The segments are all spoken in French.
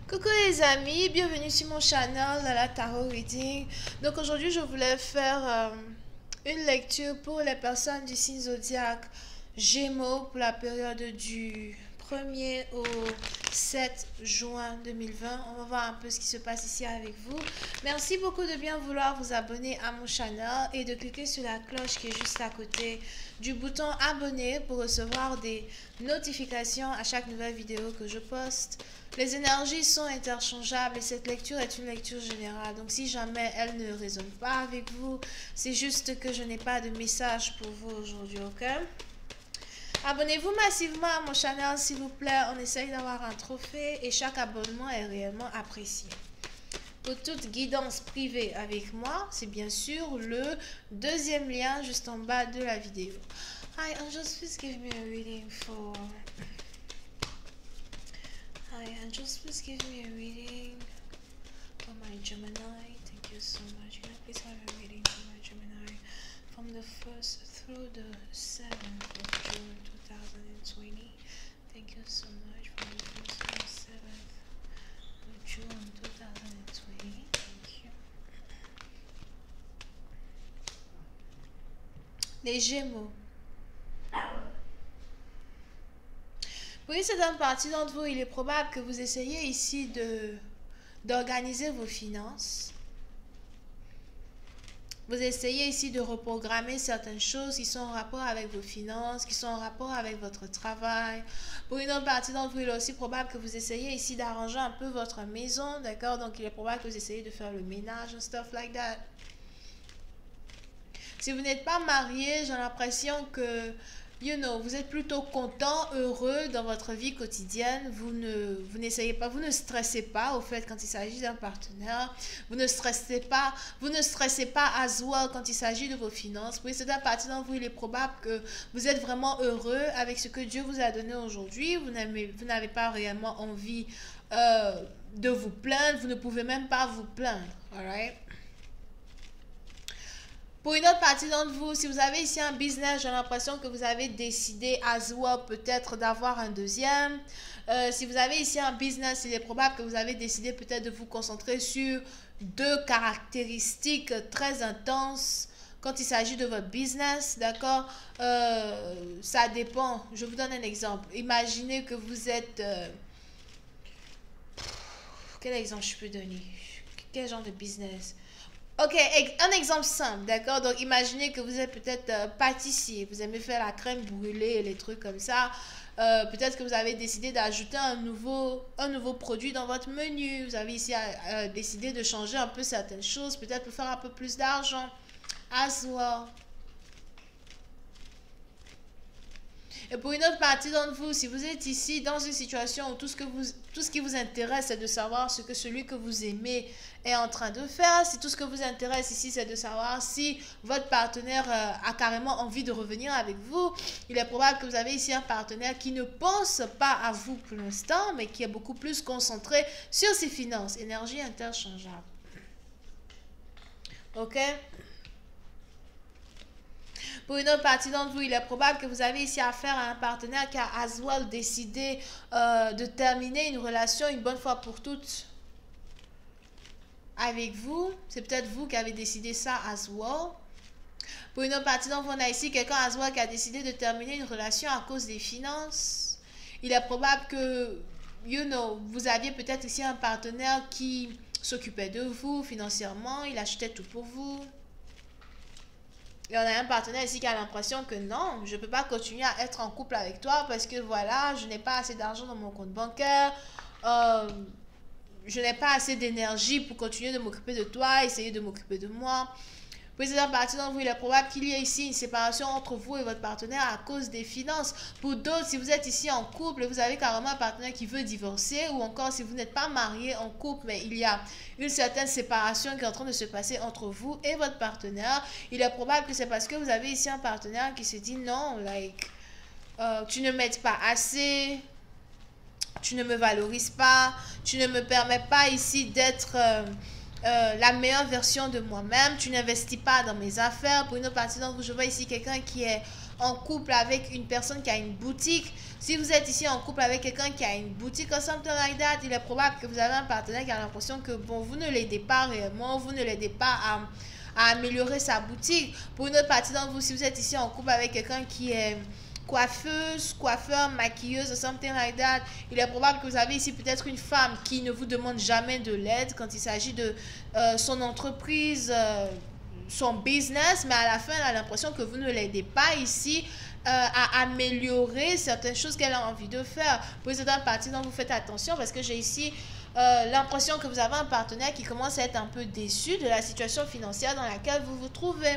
Coucou les amis, bienvenue sur mon channel de la Tarot Reading. Donc aujourd'hui je voulais faire une lecture pour les personnes du signe zodiaque Gémeaux pour la période du 1er au 7 juin 2020. On va voir un peu ce qui se passe ici avec vous. Merci beaucoup de bien vouloir vous abonner à mon channel et de cliquer sur la cloche qui est juste à côté du bouton abonner pour recevoir des notifications à chaque nouvelle vidéo que je poste. Les énergies sont interchangeables et cette lecture est une lecture générale. Donc si jamais elle ne résonne pas avec vous, c'est juste que je n'ai pas de message pour vous aujourd'hui, ok? Abonnez-vous massivement à mon channel s'il vous plaît. On essaye d'avoir un trophée et chaque abonnement est réellement apprécié. Pour toute guidance privée avec moi, c'est bien sûr le deuxième lien juste en bas de la vidéo. Hi angels, please give me a reading for... Hi angels, please give me a reading for my Gemini. Thank you so much. Can I please have a reading for my Gemini from the 1st through the 7th of June 2020. Thank you so much from the 1st to the 7th of June 2020. Thank you. Les Gémeaux. Pour une certaine partie d'entre vous, il est probable que vous essayiez ici d'organiser vos finances. Vous essayez ici de reprogrammer certaines choses qui sont en rapport avec vos finances, qui sont en rapport avec votre travail. Pour une autre partie d'entre vous, il est aussi probable que vous essayez ici d'arranger un peu votre maison, d'accord? Donc, il est probable que vous essayez de faire le ménage and stuff like that. Si vous n'êtes pas marié, j'ai l'impression que vous êtes plutôt content, heureux dans votre vie quotidienne. Vous n'essayez pas, vous ne stressez pas au fait quand il s'agit d'un partenaire. Vous ne stressez pas as well quand il s'agit de vos finances. Pour cette partie d'entre vous, il est probable que vous êtes vraiment heureux avec ce que Dieu vous a donné aujourd'hui. Vous n'avez pas réellement envie de vous plaindre. Vous ne pouvez même pas vous plaindre. Alright? Pour une autre partie d'entre vous, si vous avez ici un business, j'ai l'impression que vous avez décidé as well peut-être d'avoir un deuxième. Si vous avez ici un business, il est probable que vous avez décidé peut-être de vous concentrer sur deux caractéristiques très intenses quand il s'agit de votre business, d'accord? Ça dépend. Je vous donne un exemple. Imaginez que vous êtes... quel exemple je peux donner? Quel genre de business? Ok, un exemple simple, d'accord? Donc, imaginez que vous êtes peut-être pâtissier. Vous aimez faire la crème brûlée et les trucs comme ça. Peut-être que vous avez décidé d'ajouter un nouveau produit dans votre menu. Vous avez ici décidé de changer un peu certaines choses. Peut-être pour faire un peu plus d'argent. As well. Et pour une autre partie d'entre vous, si vous êtes ici dans une situation où tout ce qui vous intéresse, c'est de savoir ce que celui que vous aimez est en train de faire, si tout ce que vous intéresse ici, c'est de savoir si votre partenaire a carrément envie de revenir avec vous, il est probable que vous avez ici un partenaire qui ne pense pas à vous pour l'instant, mais qui est beaucoup plus concentré sur ses finances. Énergie interchangeable. Ok? Pour une autre partie d'entre vous, il est probable que vous avez ici affaire à un partenaire qui a as well décidé de terminer une relation une bonne fois pour toutes avec vous. C'est peut-être vous qui avez décidé ça as well. Pour une autre partie d'entre vous, on a ici quelqu'un as well qui a décidé de terminer une relation à cause des finances. Il est probable que, vous aviez peut-être ici un partenaire qui s'occupait de vous financièrement. Il achetait tout pour vous. Et on a un partenaire ici qui a l'impression que non, je ne peux pas continuer à être en couple avec toi parce que voilà, je n'ai pas assez d'argent dans mon compte bancaire, je n'ai pas assez d'énergie pour continuer de m'occuper de toi, essayer de m'occuper de moi. Pour cette partie d'entre vous, il est probable qu'il y ait ici une séparation entre vous et votre partenaire à cause des finances. Pour d'autres, si vous êtes ici en couple et vous avez carrément un partenaire qui veut divorcer, ou encore si vous n'êtes pas marié en couple, mais il y a une certaine séparation qui est en train de se passer entre vous et votre partenaire, il est probable que c'est parce que vous avez ici un partenaire qui se dit non, tu ne m'aides pas assez, tu ne me valorises pas, tu ne me permets pas ici d'être... la meilleure version de moi-même, tu n'investis pas dans mes affaires. Pour une autre partie d'entre vous, je vois ici quelqu'un qui est en couple avec une personne qui a une boutique, si vous êtes ici en couple avec quelqu'un qui a une boutique or something like that, il est probable que vous avez un partenaire qui a l'impression que bon, vous ne l'aidez pas réellement, vous ne l'aidez pas à améliorer sa boutique. Pour une autre partie d'entre vous, si vous êtes ici en couple avec quelqu'un qui est coiffeuse, coiffeur, maquilleuse, something like that, il est probable que vous avez ici peut-être une femme qui ne vous demande jamais de l'aide quand il s'agit de son entreprise, son business, mais à la fin, elle a l'impression que vous ne l'aidez pas ici à améliorer certaines choses qu'elle a envie de faire. Pour certaines parties, donc vous faites attention parce que j'ai ici l'impression que vous avez un partenaire qui commence à être un peu déçu de la situation financière dans laquelle vous vous trouvez.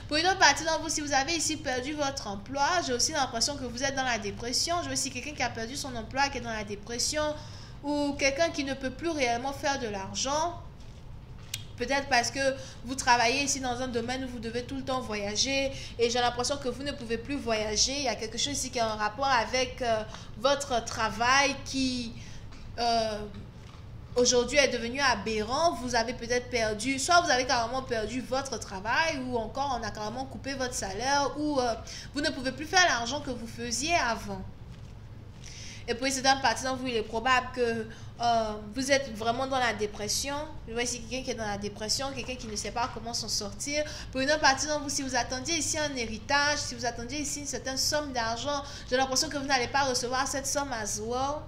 Pour une autre partie d'entre vous, si vous avez ici perdu votre emploi, j'ai aussi l'impression que vous êtes dans la dépression. Je veux aussi quelqu'un qui a perdu son emploi, qui est dans la dépression, ou quelqu'un qui ne peut plus réellement faire de l'argent. Peut-être parce que vous travaillez ici dans un domaine où vous devez tout le temps voyager et j'ai l'impression que vous ne pouvez plus voyager. Il y a quelque chose ici qui a un rapport avec votre travail qui aujourd'hui est devenu aberrant. Vous avez peut-être perdu, soit vous avez carrément perdu votre travail ou encore on a carrément coupé votre salaire ou vous ne pouvez plus faire l'argent que vous faisiez avant. Et puis c'est un parti d'entre vous, il est probable que vous êtes vraiment dans la dépression. Je vois ici quelqu'un qui est dans la dépression, quelqu'un qui ne sait pas comment s'en sortir. Pour une autre partie d'entre vous, si vous attendiez ici un héritage, si vous attendiez ici une certaine somme d'argent, j'ai l'impression que vous n'allez pas recevoir cette somme as well.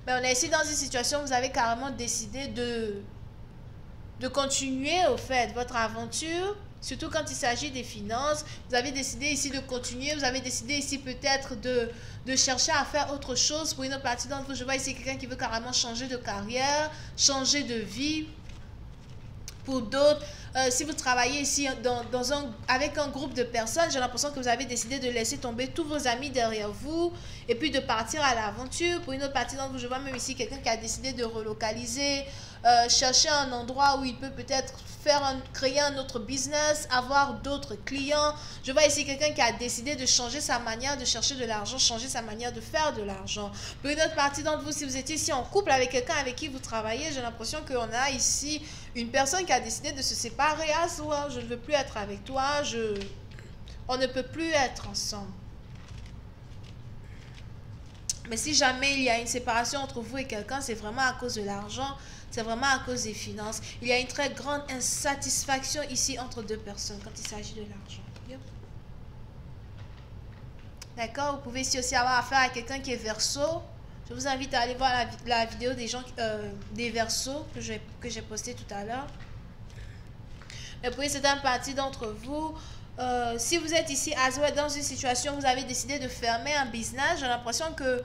Mais on est ici dans une situation où vous avez carrément décidé de continuer au fait votre aventure. Surtout quand il s'agit des finances, vous avez décidé ici de continuer, vous avez décidé ici peut-être de chercher à faire autre chose. Pour une autre partie d'entre vous, je vois ici quelqu'un qui veut carrément changer de carrière, changer de vie. Pour d'autres, si vous travaillez ici avec un groupe de personnes, j'ai l'impression que vous avez décidé de laisser tomber tous vos amis derrière vous et puis de partir à l'aventure. Pour une autre partie d'entre vous, je vois même ici quelqu'un qui a décidé de relocaliser, chercher un endroit où il peut peut-être créer un autre business, avoir d'autres clients. Je vois ici quelqu'un qui a décidé de changer sa manière de chercher de l'argent, changer sa manière de faire de l'argent. Pour une autre partie d'entre vous, si vous étiez ici en couple avec quelqu'un avec qui vous travaillez, j'ai l'impression qu'on a ici une personne qui a décidé de se séparer à soi. Je ne veux plus être avec toi, on ne peut plus être ensemble. Mais si jamais il y a une séparation entre vous et quelqu'un, c'est vraiment à cause de l'argent, c'est vraiment à cause des finances. Il y a une très grande insatisfaction ici entre deux personnes quand il s'agit de l'argent. Yep. D'accord? Vous pouvez ici aussi avoir affaire à quelqu'un qui est Verseau. Je vous invite à aller voir la vidéo des gens des Verseaux que j'ai posté tout à l'heure. Et puis c'est un parti d'entre vous. Si vous êtes ici dans une situation où vous avez décidé de fermer un business, j'ai l'impression que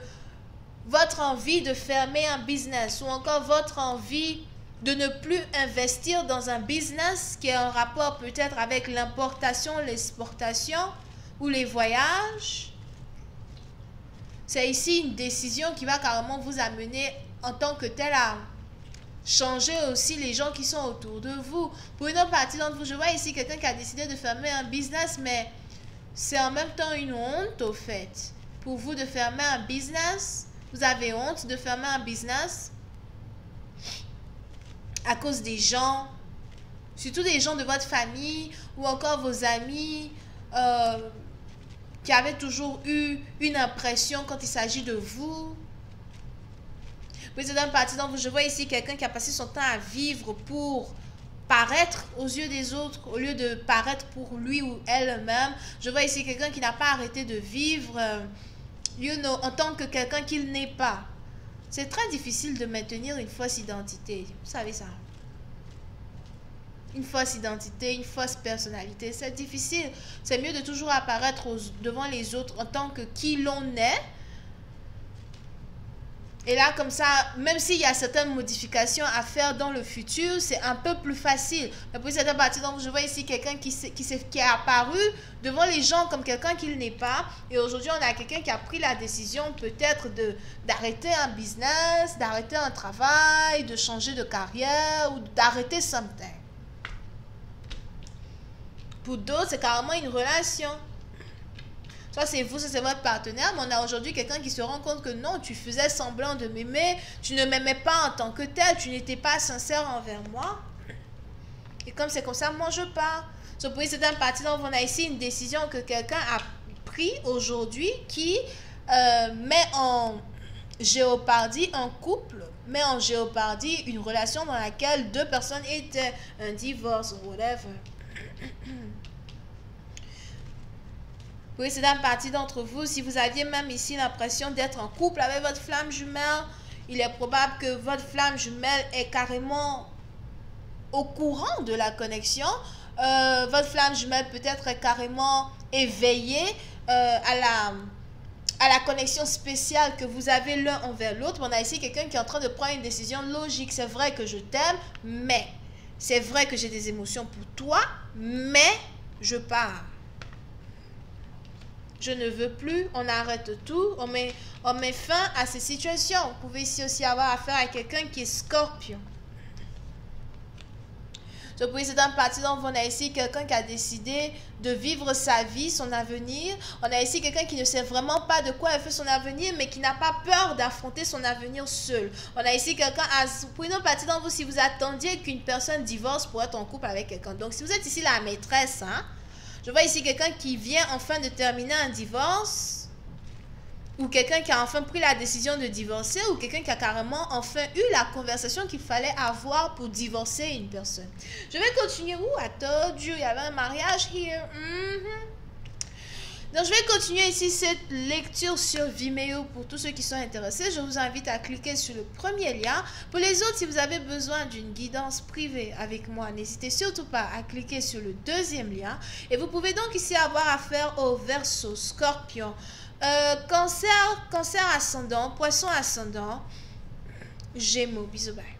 votre envie de fermer un business ou encore votre envie de ne plus investir dans un business qui a un rapport peut-être avec l'importation, l'exportation ou les voyages, c'est ici une décision qui va carrément vous amener en tant que tel à changer aussi les gens qui sont autour de vous. Pour une autre partie d'entre vous, je vois ici quelqu'un qui a décidé de fermer un business, mais c'est en même temps une honte au fait. Pour vous de fermer un business, vous avez honte de fermer un business à cause des gens, surtout des gens de votre famille ou encore vos amis qui avaient toujours eu une impression quand il s'agit de vous. Oui, c'est dans une partie d'entre vous, je vois ici quelqu'un qui a passé son temps à vivre pour paraître aux yeux des autres au lieu de paraître pour lui ou elle-même. Je vois ici quelqu'un qui n'a pas arrêté de vivre en tant que quelqu'un qu'il n'est pas. C'est très difficile de maintenir une fausse identité. Vous savez ça? Une fausse identité, une fausse personnalité. C'est difficile. C'est mieux de toujours apparaître devant les autres en tant que qui l'on est. Et là, comme ça, même s'il y a certaines modifications à faire dans le futur, c'est un peu plus facile. Mais pour cette partie, donc, je vois ici quelqu'un qui est apparu devant les gens comme quelqu'un qu'il n'est pas. Et aujourd'hui, on a quelqu'un qui a pris la décision peut-être d'arrêter un business, d'arrêter un travail, de changer de carrière ou d'arrêter something. Pour d'autres, c'est carrément une relation. Soit c'est vous, soit c'est votre partenaire, mais on a aujourd'hui quelqu'un qui se rend compte que non, tu faisais semblant de m'aimer, tu ne m'aimais pas en tant que tel, tu n'étais pas sincère envers moi. Et comme c'est comme ça, moi je pars. So, pour certaines parties, donc, on a ici une décision que quelqu'un a pris aujourd'hui qui met en géopardie un couple, met en géopardie une relation dans laquelle deux personnes étaient, un divorce ou whatever. Pour certaines parties d'entre vous, si vous aviez même ici l'impression d'être en couple avec votre flamme jumelle, il est probable que votre flamme jumelle est carrément au courant de la connexion. Votre flamme jumelle peut-être est carrément éveillée à la connexion spéciale que vous avez l'un envers l'autre. On a ici quelqu'un qui est en train de prendre une décision logique. C'est vrai que je t'aime, mais c'est vrai que j'ai des émotions pour toi, mais je pars. Je ne veux plus, on arrête tout, on met fin à ces situations. Vous pouvez ici aussi avoir affaire à quelqu'un qui est scorpion. So, pour cette partie, donc, on a ici quelqu'un qui a décidé de vivre sa vie, son avenir. On a ici quelqu'un qui ne sait vraiment pas de quoi elle fait son avenir, mais qui n'a pas peur d'affronter son avenir seul. On a ici quelqu'un, pour une partie d'entre vous, si vous attendiez qu'une personne divorce pour être en couple avec quelqu'un. Donc, si vous êtes ici la maîtresse, hein, je vois ici quelqu'un qui vient enfin de terminer un divorce, ou quelqu'un qui a enfin pris la décision de divorcer, ou quelqu'un qui a carrément enfin eu la conversation qu'il fallait avoir pour divorcer une personne. Je vais continuer. I told you, il y avait un mariage here. Donc, je vais continuer ici cette lecture sur Vimeo pour tous ceux qui sont intéressés. Je vous invite à cliquer sur le premier lien. Pour les autres, si vous avez besoin d'une guidance privée avec moi, n'hésitez surtout pas à cliquer sur le deuxième lien. Et vous pouvez donc ici avoir affaire au Verseau, Scorpion, Cancer ascendant, Poisson ascendant, Gémeaux. Bisous, bye.